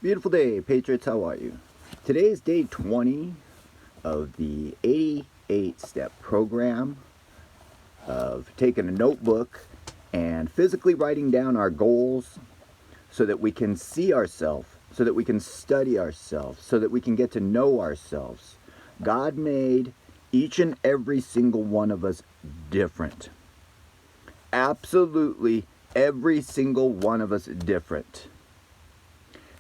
Beautiful day, Patriots. How are you? Today is day 20 of the 88-step program of taking a notebook and physically writing down our goals so that we can see ourselves, so that we can study ourselves, so that we can get to know ourselves. God made each and every single one of us different. Absolutely every single one of us different.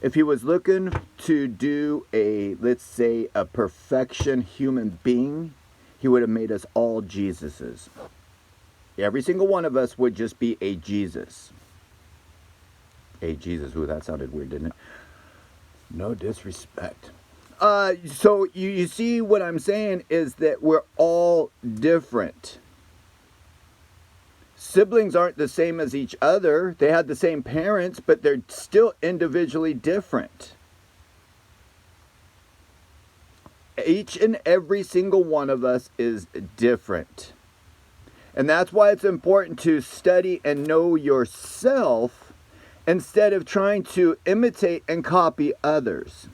If he was looking to do let's say, a perfection human being, he would have made us all Jesuses. Every single one of us would just be a Jesus. A Jesus. Ooh, that sounded weird, didn't it? No disrespect. So you see what I'm saying is that we're all different. Siblings aren't the same as each other. They had the same parents, but they're still individually different. Each and every single one of us is different. And that's why it's important to study and know yourself instead of trying to imitate and copy others.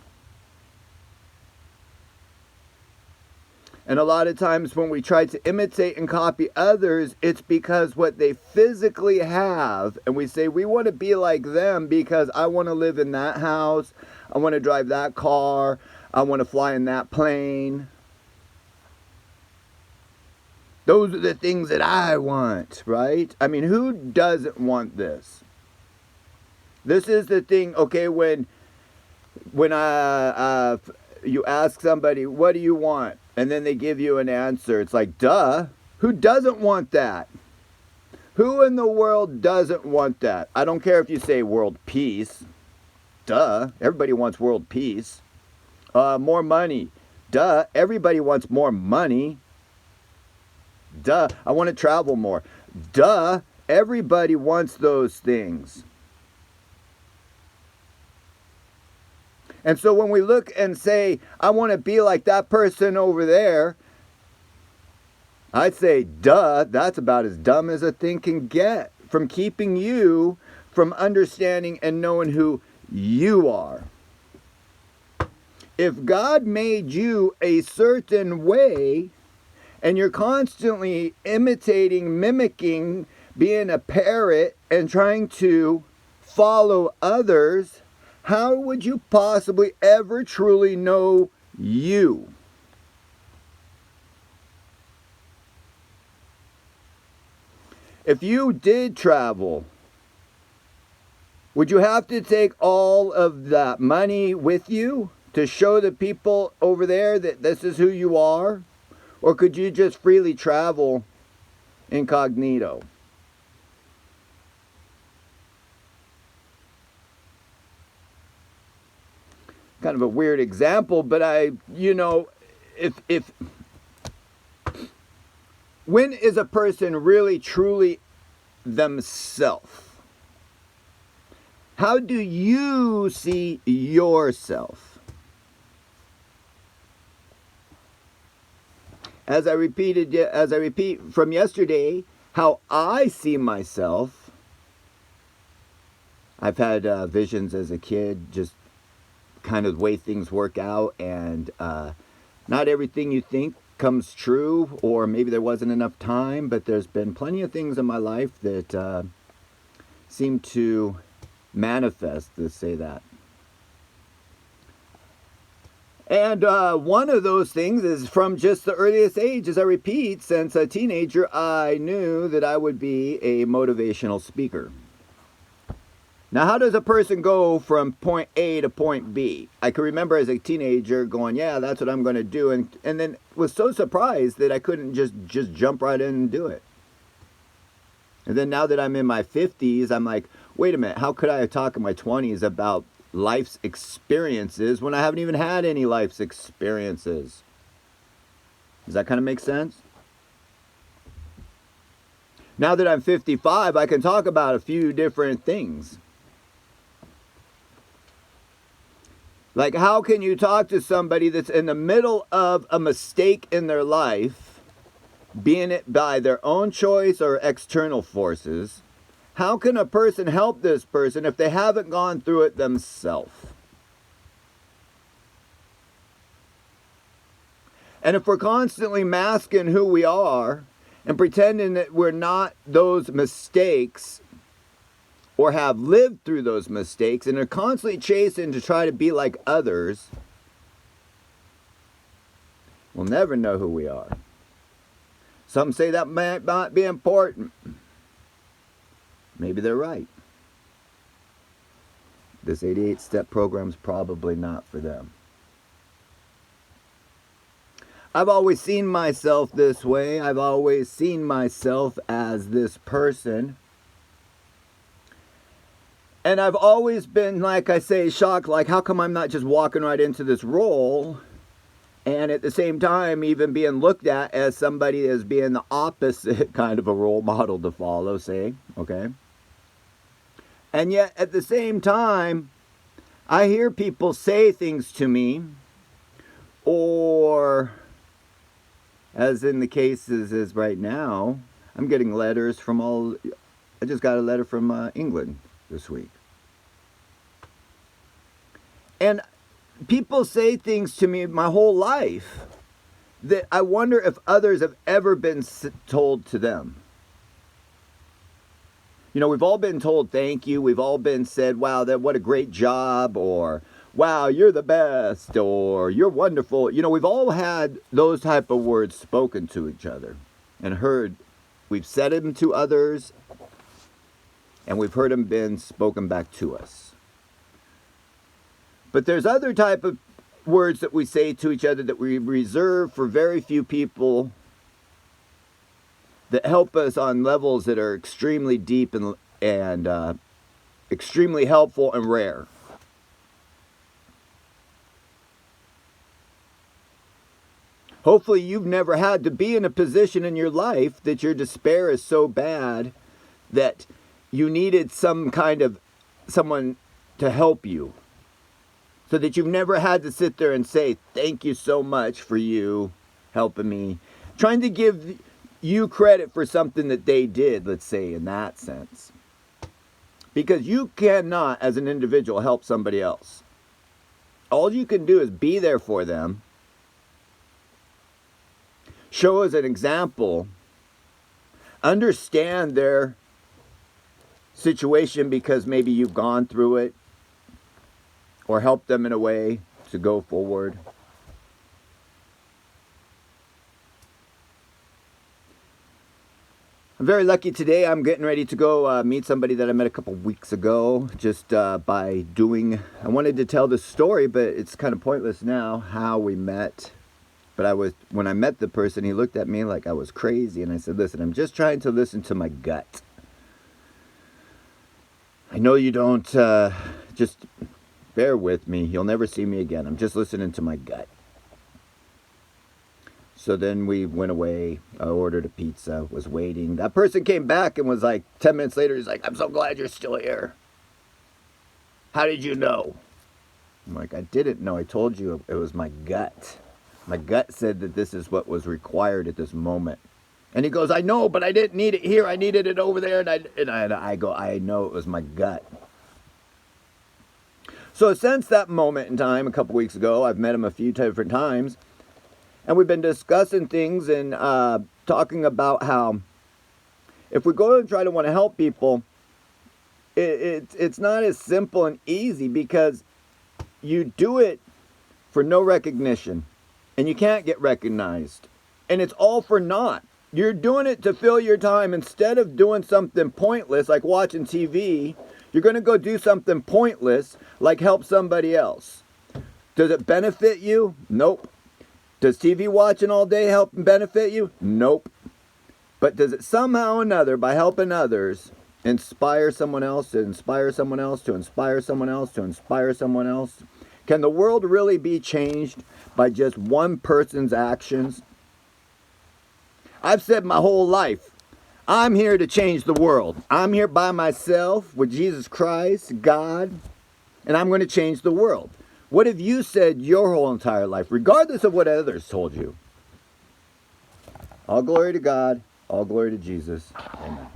And a lot of times when we try to imitate and copy others, it's because what they physically have, and we say we want to be like them because I want to live in that house, I want to drive that car, I want to fly in that plane. Those are the things that I want, right? I mean, who doesn't want this? This is the thing, okay, when you ask somebody, what do you want? And then they give you an answer. It's like, duh. Who doesn't want that? Who in the world doesn't want that? I don't care if you say world peace. Duh. Everybody wants world peace. More money. Duh. Everybody wants more money. Duh. I want to travel more. Duh. Everybody wants those things. And so when we look and say, I want to be like that person over there, I'd say, duh, that's about as dumb as a thing can get from keeping you from understanding and knowing who you are. If God made you a certain way and you're constantly imitating, mimicking, being a parrot and trying to follow others, how would you possibly ever truly know you? If you did travel, would you have to take all of that money with you to show the people over there that this is who you are? Or could you just freely travel incognito? Kind of a weird example, but if when is a person really truly themselves? How do you see yourself? As I repeat from yesterday, how I see myself. I've had visions as a kid, just kind of the way things work out, and not everything you think comes true, or maybe there wasn't enough time, but there's been plenty of things in my life that seem to manifest, let's say that. And one of those things is from just the earliest age. As I repeat, since a teenager, I knew that I would be a motivational speaker. Now, how does a person go from point A to point B? I can remember as a teenager going, yeah, that's what I'm going to do. And then was so surprised that I couldn't just jump right in and do it. And then now that I'm in my 50s, I'm like, wait a minute, how could I talk in my 20s about life's experiences when I haven't even had any life's experiences? Does that kind of make sense? Now that I'm 55, I can talk about a few different things. Like, how can you talk to somebody that's in the middle of a mistake in their life, being it by their own choice or external forces? How can a person help this person if they haven't gone through it themselves? And if we're constantly masking who we are and pretending that we're not those mistakes or have lived through those mistakes and are constantly chasing to try to be like others, we'll never know who we are. Some say that might not be important. Maybe they're right. This 88-step program is probably not for them. I've always seen myself this way. I've always seen myself as this person. And I've always been, like I say, shocked, like, how come I'm not just walking right into this role and at the same time even being looked at as somebody as being the opposite kind of a role model to follow, say, okay? And yet at the same time, I hear people say things to me, or as in the cases is right now, I'm getting letters from I just got a letter from England this week. And people say things to me my whole life that I wonder if others have ever been told to them. You know, we've all been told thank you. We've all been said, wow, what a great job, or wow, you're the best, or you're wonderful. You know, we've all had those type of words spoken to each other and heard. We've said them to others, and we've heard them been spoken back to us. But there's other type of words that we say to each other that we reserve for very few people that help us on levels that are extremely deep and extremely helpful and rare. Hopefully you've never had to be in a position in your life that your despair is so bad that you needed some kind of someone to help you. So that you've never had to sit there and say, thank you so much for you helping me. Trying to give you credit for something that they did, let's say, in that sense. Because you cannot, as an individual, help somebody else. All you can do is be there for them. Show as an example. Understand their situation because maybe you've gone through it. Or help them in a way to go forward. I'm very lucky today. I'm getting ready to go meet somebody that I met a couple weeks ago. Just by doing, I wanted to tell the story, but it's kind of pointless now how we met. But when I met the person, he looked at me like I was crazy, and I said, "Listen, I'm just trying to listen to my gut. I know you don't just." Bear with me. You'll never see me again. I'm just listening to my gut. So then we went away. I ordered a pizza. Was waiting. That person came back and was like, 10 minutes later, he's like, I'm so glad you're still here. How did you know? I'm like, I didn't know. I told you it was my gut. My gut said that this is what was required at this moment. And he goes, I know, but I didn't need it here. I needed it over there. And I go, I know it was my gut. So since that moment in time, a couple weeks ago, I've met him a few different times. And we've been discussing things and talking about how if we go and try to want to help people, it's not as simple and easy because you do it for no recognition. And you can't get recognized. And it's all for naught. You're doing it to fill your time instead of doing something pointless like watching TV. You're going to go do something pointless like help somebody else. Does it benefit you? Nope. Does TV watching all day help and benefit you? Nope. But does it somehow or another, by helping others, inspire someone else to inspire someone else to inspire someone else to inspire someone else? Can the world really be changed by just one person's actions? I've said my whole life, I'm here to change the world. I'm here by myself with Jesus Christ, God, and I'm going to change the world. What have you said your whole entire life, regardless of what others told you? All glory to God, all glory to Jesus. Amen.